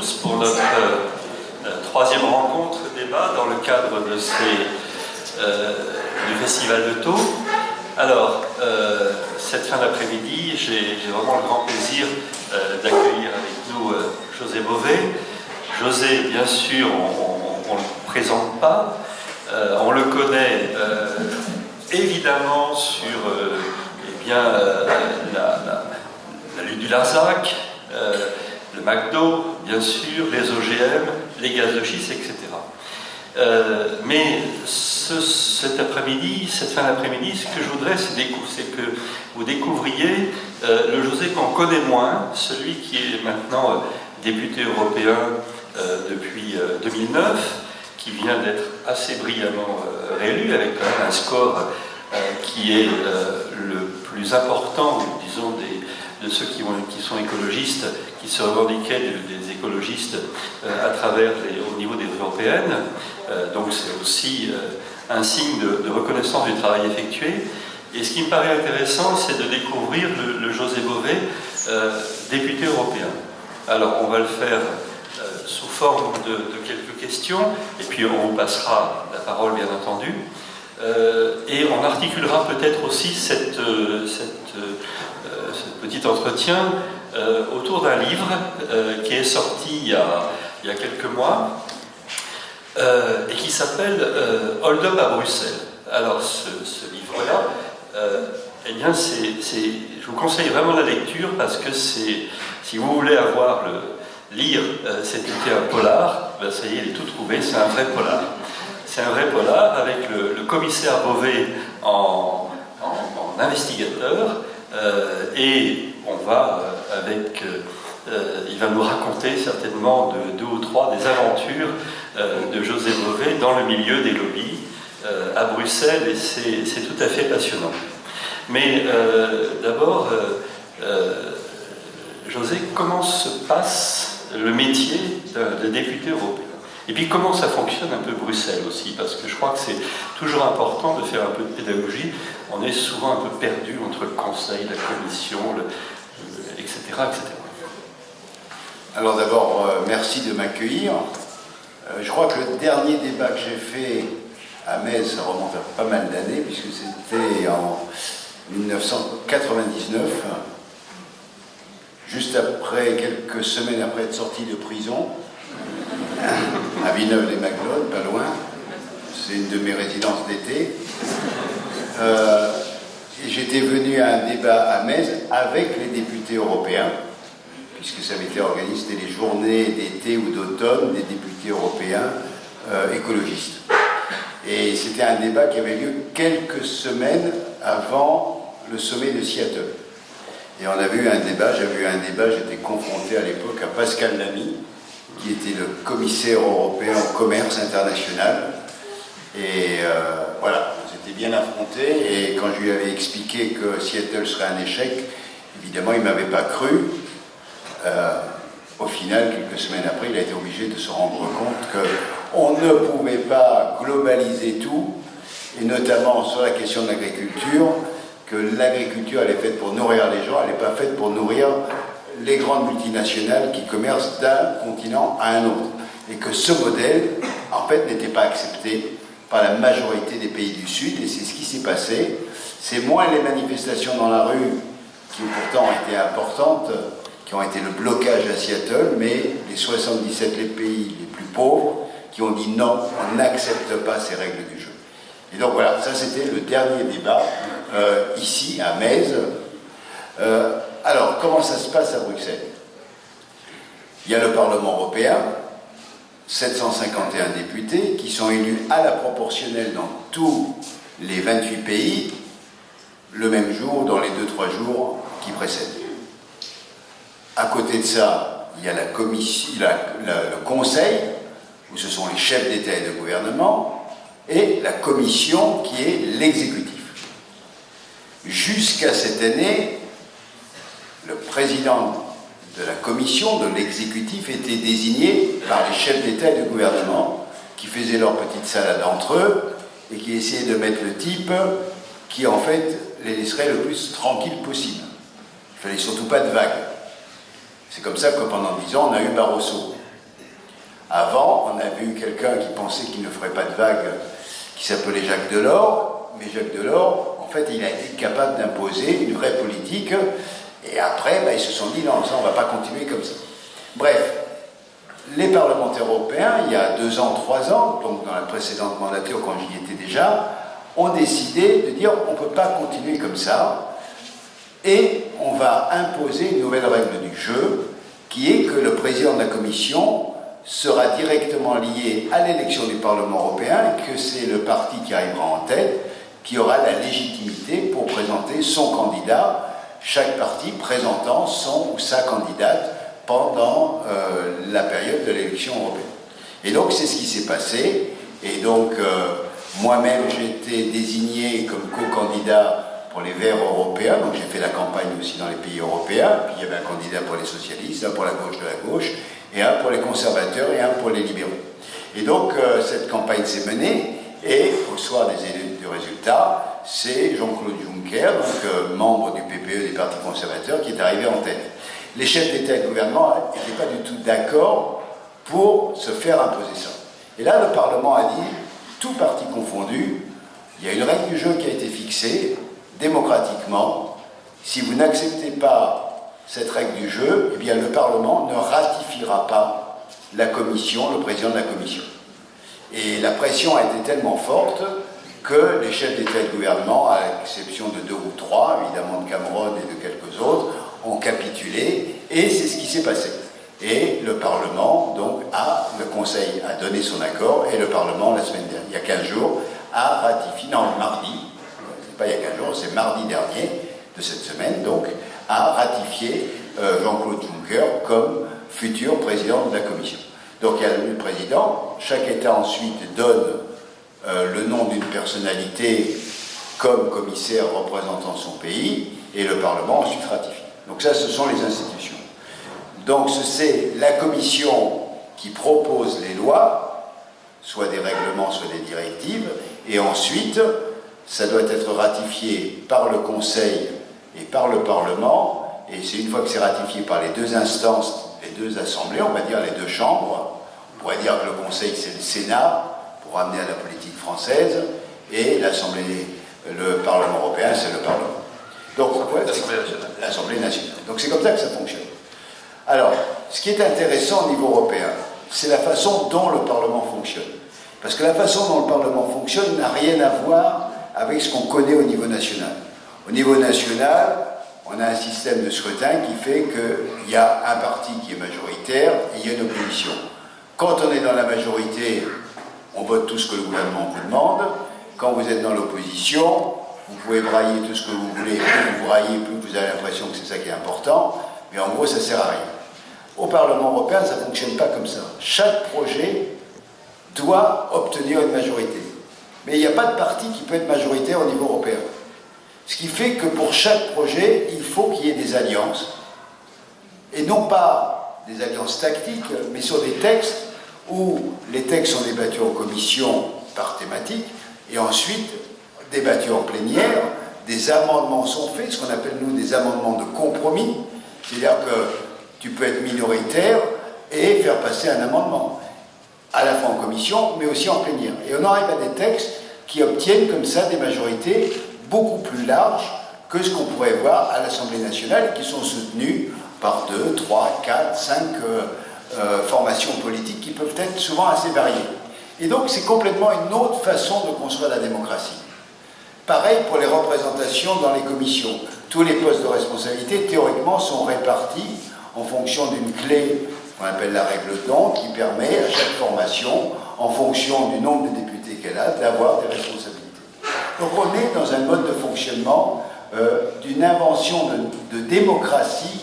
tous pour notre troisième rencontre débat dans le cadre de du Festival de Thau. Alors, cette fin d'après-midi, j'ai vraiment le grand plaisir d'accueillir avec nous José Bové. José, bien sûr, on ne le présente pas, on le connaît évidemment sur la lutte du Larzac, le McDo, bien sûr, les OGM, les gaz de schiste, etc. Mais cette fin d'après-midi, ce que je voudrais, c'est que vous découvriez le José qu'on connaît moins, celui qui est maintenant député européen depuis 2009, qui vient d'être assez brillamment réélu, avec quand même un score qui est le plus important, disons, de ceux qui sont écologistes, qui se revendiquaient des écologistes au niveau des européennes. Donc c'est aussi un signe de reconnaissance du travail effectué. Et ce qui me paraît intéressant, c'est de découvrir le José Bové, député européen. Alors on va le faire sous forme de quelques questions, et puis on vous passera la parole bien entendu. Et on articulera peut-être aussi ce petit entretien autour d'un livre qui est sorti il y a quelques mois et qui s'appelle Hold Up à Bruxelles. Alors ce livre-là, eh bien je vous conseille vraiment la lecture parce que si vous voulez lire cet été un polar, ben ça y est, il est tout trouvé, c'est un vrai polar. C'est un vrai polar avec le commissaire Bové en investigateur et on va il va nous raconter certainement deux ou trois des aventures de José Bové dans le milieu des lobbies à Bruxelles et c'est tout à fait passionnant. Mais d'abord, José, comment se passe le métier de député européen? Et puis comment ça fonctionne un peu Bruxelles aussi, parce que je crois que c'est toujours important de faire un peu de pédagogie. On est souvent un peu perdu entre le Conseil, la Commission, etc., etc. Alors d'abord, merci de m'accueillir. Je crois que le dernier débat que j'ai fait à Metz, ça remonte à pas mal d'années, puisque c'était en 1999, juste après, quelques semaines après être sorti de prison, à Villeneuve-les-Maglones, pas loin. C'est une de mes résidences d'été. Et j'étais venu à un débat à Metz avec les députés européens, puisque ça avait été organisé, c'était les journées d'été ou d'automne des députés européens écologistes. Et c'était un débat qui avait lieu quelques semaines avant le sommet de Seattle. Et on avait eu un débat, j'étais confronté à l'époque à Pascal Lamy, qui était le commissaire européen au commerce international. Et voilà, on s'était bien affrontés. Et quand je lui avais expliqué que Seattle serait un échec, évidemment, il ne m'avait pas cru. Au final, quelques semaines après, il a été obligé de se rendre compte qu'on ne pouvait pas globaliser tout, et notamment sur la question de l'agriculture, que l'agriculture, elle est faite pour nourrir les gens, elle n'est pas faite pour nourrir les grandes multinationales qui commercent d'un continent à un autre. Et que ce modèle, en fait, n'était pas accepté par la majorité des pays du Sud, et c'est ce qui s'est passé. C'est moins les manifestations dans la rue, qui pourtant ont été importantes, qui ont été le blocage à Seattle, mais les 77 pays les plus pauvres qui ont dit non, on n'accepte pas ces règles du jeu. Et donc voilà, ça c'était le dernier débat ici à Metz. Alors, comment ça se passe à Bruxelles? Il y a le Parlement européen, 751 députés qui sont élus à la proportionnelle dans tous les 28 pays, le même jour, dans les 2-3 jours qui précèdent. À côté de ça, il y a la commission, le Conseil, où ce sont les chefs d'État et de gouvernement, et la Commission qui est l'exécutif. Jusqu'à cette année, le président de la Commission, de l'exécutif, était désigné par les chefs d'État et de gouvernement, qui faisaient leur petite salade entre eux, et qui essayaient de mettre le type qui, en fait, les laisserait le plus tranquille possible. Il ne fallait surtout pas de vagues. C'est comme ça que pendant 10 ans, on a eu Barroso. Avant, on a vu quelqu'un qui pensait qu'il ne ferait pas de vague, qui s'appelait Jacques Delors, mais Jacques Delors, en fait, il a été capable d'imposer une vraie politique, et après, ils se sont dit, non, ça, on ne va pas continuer comme ça. Bref, les parlementaires européens, il y a 2 ans, 3 ans, donc dans la précédente mandature, quand j'y étais déjà, ont décidé de dire, on ne peut pas continuer comme ça, et on va imposer une nouvelle règle du jeu, qui est que le président de la Commission sera directement lié à l'élection du Parlement européen et que c'est le parti qui arrivera en tête qui aura la légitimité pour présenter son candidat, chaque parti présentant son ou sa candidate pendant la période de l'élection européenne. Et donc c'est ce qui s'est passé, et donc moi-même j'ai été désigné comme co-candidat pour les Verts européens, donc j'ai fait la campagne aussi dans les pays européens, puis il y avait un candidat pour les socialistes, un pour la gauche de la gauche, et un pour les conservateurs et un pour les libéraux. Et donc cette campagne s'est menée, et au soir du résultat, c'est Jean-Claude Juncker, donc membre du PPE des partis conservateurs, qui est arrivé en tête. Les chefs d'État et de gouvernement n'étaient pas du tout d'accord pour se faire imposer ça. Et là, le Parlement a dit, tout parti confondu, il y a une règle du jeu qui a été fixée, démocratiquement. Si vous n'acceptez pas cette règle du jeu, eh bien le Parlement ne ratifiera pas la Commission, le président de la Commission. Et la pression a été tellement forte que les chefs d'État et de gouvernement, à l'exception de 2 ou 3, évidemment de Cameron et de quelques autres, ont capitulé, et c'est ce qui s'est passé. Et le Parlement, donc, le Conseil a donné son accord, et le Parlement, la semaine dernière, il y a 15 jours, a ratifié, non, mardi, c'est pas il y a 15 jours, c'est mardi dernier de cette semaine, donc, a ratifié Jean-Claude Juncker comme futur président de la Commission. Donc il y a le président, chaque État ensuite donne le nom d'une personnalité comme commissaire représentant son pays, et le Parlement ensuite ratifie. Donc ça, ce sont les institutions. Donc c'est la Commission qui propose les lois, soit des règlements, soit des directives, et ensuite, ça doit être ratifié par le Conseil et par le Parlement, et c'est une fois que c'est ratifié par les 2 instances, les 2 assemblées, on va dire les 2 chambres, on pourrait dire que le Conseil c'est le Sénat, pour ramener à la politique française, et l'Assemblée, le Parlement européen, c'est le Parlement. Donc, l'Assemblée nationale. Donc c'est comme ça que ça fonctionne. Alors, ce qui est intéressant au niveau européen, c'est la façon dont le Parlement fonctionne. Parce que la façon dont le Parlement fonctionne n'a rien à voir avec ce qu'on connaît au niveau national. Au niveau national, on a un système de scrutin qui fait qu'il y a un parti qui est majoritaire et il y a une opposition. Quand on est dans la majorité, on vote tout ce que le gouvernement vous demande. Quand vous êtes dans l'opposition, vous pouvez brailler tout ce que vous voulez, plus vous braillez, plus vous avez l'impression que c'est ça qui est important, mais en gros, ça ne sert à rien. Au Parlement européen, ça ne fonctionne pas comme ça. Chaque projet doit obtenir une majorité. Mais il n'y a pas de parti qui peut être majoritaire au niveau européen. Ce qui fait que pour chaque projet, il faut qu'il y ait des alliances, et non pas des alliances tactiques, mais sur des textes où les textes sont débattus en commission par thématique, et ensuite débattus en plénière, des amendements sont faits, ce qu'on appelle nous des amendements de compromis, c'est-à-dire que tu peux être minoritaire et faire passer un amendement, à la fois en commission, mais aussi en plénière. Et on arrive à des textes qui obtiennent comme ça des majorités beaucoup plus larges que ce qu'on pourrait voir à l'Assemblée nationale, qui sont soutenus par 2, 3, 4, 5 formations politiques qui peuvent être souvent assez variées. Et donc c'est complètement une autre façon de construire la démocratie. Pareil pour les représentations dans les commissions. Tous les postes de responsabilité, théoriquement, sont répartis en fonction d'une clé qu'on appelle la règle d'Hondt, qui permet à chaque formation, en fonction du nombre de députés qu'elle a, d'avoir des responsabilités. Donc on est dans un mode de fonctionnement d'une invention de démocratie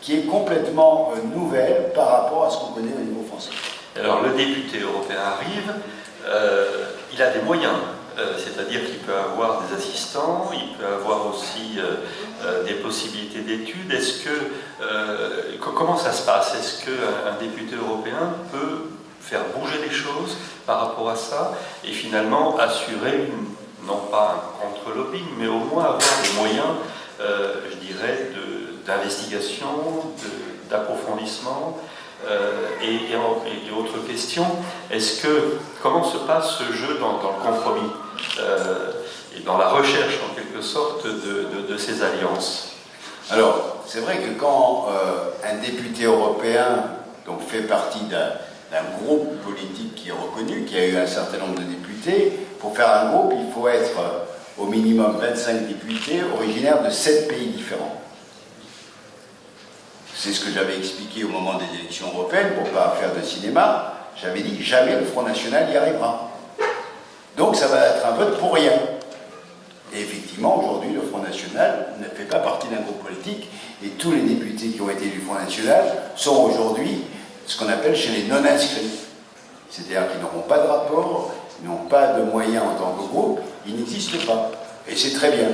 qui est complètement nouvelle par rapport à ce qu'on connaît au niveau français. Alors le député européen arrive, il a des moyens, c'est-à-dire qu'il peut avoir des assistants, il peut avoir aussi des possibilités d'études. Comment ça se passe? Est-ce qu'un député européen peut faire bouger les choses par rapport à ça et finalement assurer, non pas un contre-lobbying, mais au moins avoir des moyens, je dirais, d'investigation, d'approfondissement Et autre question, comment se passe ce jeu dans le compromis et dans la recherche en quelque sorte de ces alliances? Alors, c'est vrai que quand un député européen donc, fait partie d'un groupe politique qui est reconnu, qui a eu un certain nombre de députés, pour faire un groupe, il faut être au minimum 25 députés originaires de 7 pays différents. C'est ce que j'avais expliqué au moment des élections européennes, pour ne pas faire de cinéma. J'avais dit jamais le Front National y arrivera. Donc ça va être un vote pour rien. Et effectivement, aujourd'hui, le Front National ne fait pas partie d'un groupe politique, et tous les députés qui ont été du Front National sont aujourd'hui ce qu'on appelle chez les non-inscrits. C'est-à-dire qu'ils n'auront pas de rapport, ils n'ont pas de moyens en tant que groupe, ils n'existent pas. Et c'est très bien.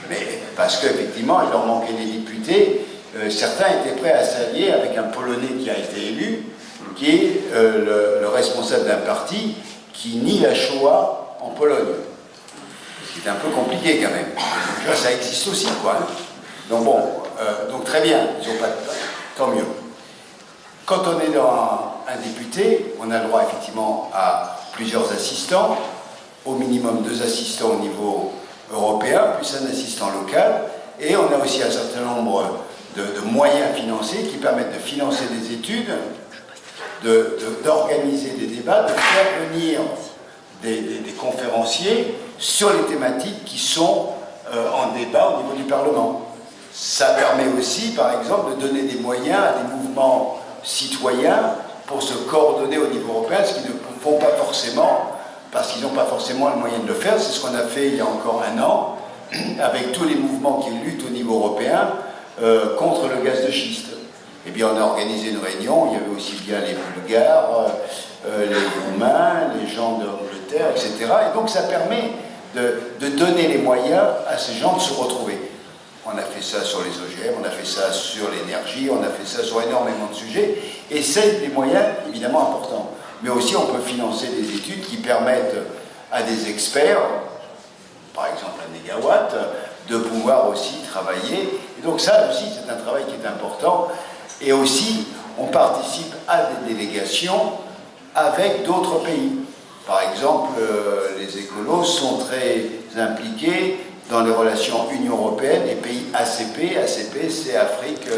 Mais parce qu'effectivement, il leur manquait des députés, certains étaient prêts à s'allier avec un Polonais qui a été élu, qui est le responsable d'un parti qui nie la Shoah en Pologne. C'est un peu compliqué quand même. Donc, ça existe aussi, quoi. Donc bon, donc très bien, ils n'ont pas de... Tant mieux. Quand on est dans un député, on a le droit effectivement à plusieurs assistants, au minimum 2 assistants au niveau européen, plus un assistant local, et on a aussi un certain nombre de moyens financiers qui permettent de financer des études, d'organiser des débats, de faire venir des conférenciers sur les thématiques qui sont en débat au niveau du Parlement. Ça permet aussi, par exemple, de donner des moyens à des mouvements citoyens pour se coordonner au niveau européen, ce qu'ils ne font pas forcément, parce qu'ils n'ont pas forcément le moyen de le faire. C'est ce qu'on a fait il y a encore un an, avec tous les mouvements qui luttent au niveau européen contre le gaz de schiste. Eh bien, on a organisé une réunion, il y avait aussi bien les Bulgares, les Roumains, les gens d'Angleterre, etc. Et donc, ça permet de donner les moyens à ces gens de se retrouver. On a fait ça sur les OGM, on a fait ça sur l'énergie, on a fait ça sur énormément de sujets, et c'est des moyens évidemment importants. Mais aussi, on peut financer des études qui permettent à des experts, par exemple un mégawatt, de pouvoir aussi travailler. Et donc ça aussi, c'est un travail qui est important. Et aussi, on participe à des délégations avec d'autres pays. Par exemple, les écolos sont très impliqués dans les relations Union européenne et pays ACP. ACP, c'est Afrique,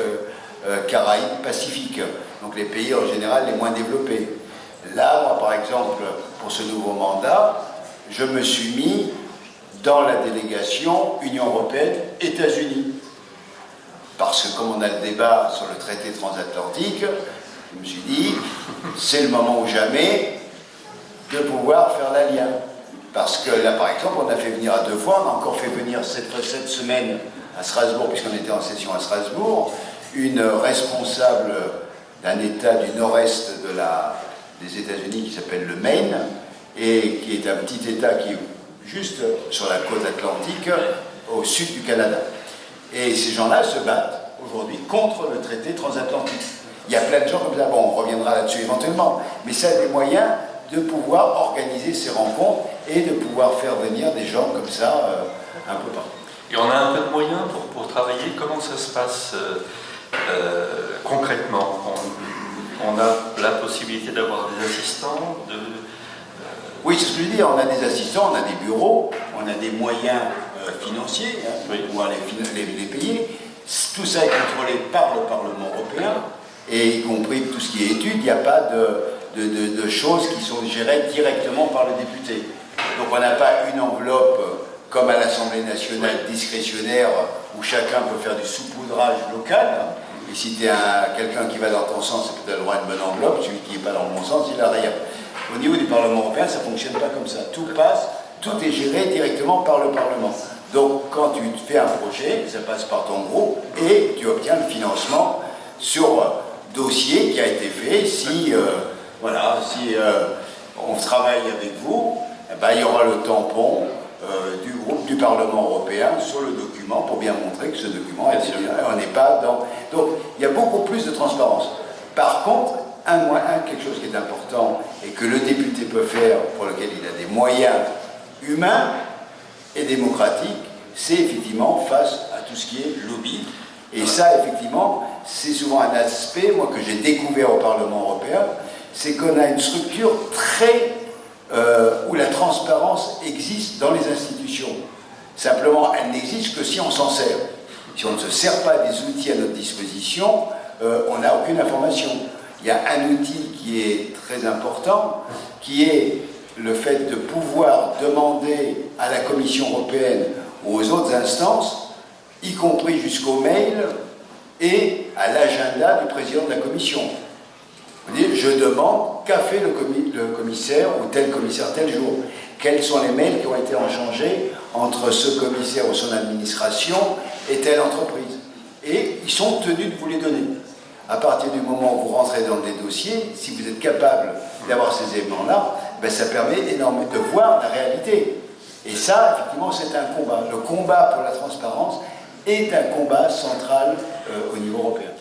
Caraïbes, Pacifique. Donc les pays en général les moins développés. Là, moi, par exemple, pour ce nouveau mandat, je me suis mis dans la délégation Union européenne-États-Unis. Parce que comme on a le débat sur le traité transatlantique, je me suis dit, c'est le moment ou jamais de pouvoir faire l'alliance. Parce que là, par exemple, on a fait venir à 2 fois, on a encore fait venir cette semaine à Strasbourg, puisqu'on était en session à Strasbourg, une responsable d'un État du nord-est des États-Unis qui s'appelle le Maine, et qui est un petit État qui est juste sur la côte atlantique, au sud du Canada. Et ces gens-là se battent aujourd'hui contre le traité transatlantique. Il y a plein de gens comme ça, bon, on reviendra là-dessus éventuellement, mais ça a des moyens de pouvoir organiser ces rencontres et de pouvoir faire venir des gens comme ça un peu partout. Et on a un peu de moyens pour travailler. Comment ça se passe concrètement? On a la possibilité d'avoir des assistants Oui, c'est ce que je dis, on a des assistants, on a des bureaux, on a des moyens financiers pour pouvoir les payer. Tout ça est contrôlé par le Parlement européen, et y compris tout ce qui est études, il n'y a pas de choses qui sont gérées directement par le député. Donc on n'a pas une enveloppe comme à l'Assemblée nationale discrétionnaire où chacun peut faire du saupoudrage local. Et si tu es quelqu'un qui va dans ton sens, c'est peut-être le droit à une bonne enveloppe, celui qui n'est pas dans mon sens, il n'a rien. Au niveau du Parlement européen, ça ne fonctionne pas comme ça. Tout est géré directement par le Parlement. Donc quand tu fais un projet, ça passe par ton groupe et tu obtiens le financement sur dossier qui a été fait. Si on travaille avec vous, il y aura le tampon du groupe du Parlement européen sur le document pour bien montrer que ce document on n'est pas dans... Donc il y a beaucoup plus de transparence. Par contre, quelque chose qui est important et que le député peut faire, pour lequel il a des moyens humains et démocratiques, c'est effectivement face à tout ce qui est lobby. Et ça, effectivement, c'est souvent un aspect, moi, que j'ai découvert au Parlement européen, c'est qu'on a une structure très... où la transparence existe dans les institutions. Simplement, elle n'existe que si on s'en sert. Si on ne se sert pas des outils à notre disposition, on n'a aucune information. Il y a un outil qui est très important, qui est le fait de pouvoir demander à la Commission européenne ou aux autres instances, y compris jusqu'au mail et à l'agenda du président de la Commission. Je demande qu'a fait le commissaire ou tel commissaire tel jour. Quels sont les mails qui ont été échangés entre ce commissaire ou son administration et telle entreprise. Et ils sont tenus de vous les donner. À partir du moment où vous rentrez dans des dossiers, si vous êtes capable d'avoir ces éléments-là, ben ça permet énormément de voir la réalité. Et ça, effectivement, c'est un combat. Le combat pour la transparence est un combat central au niveau européen.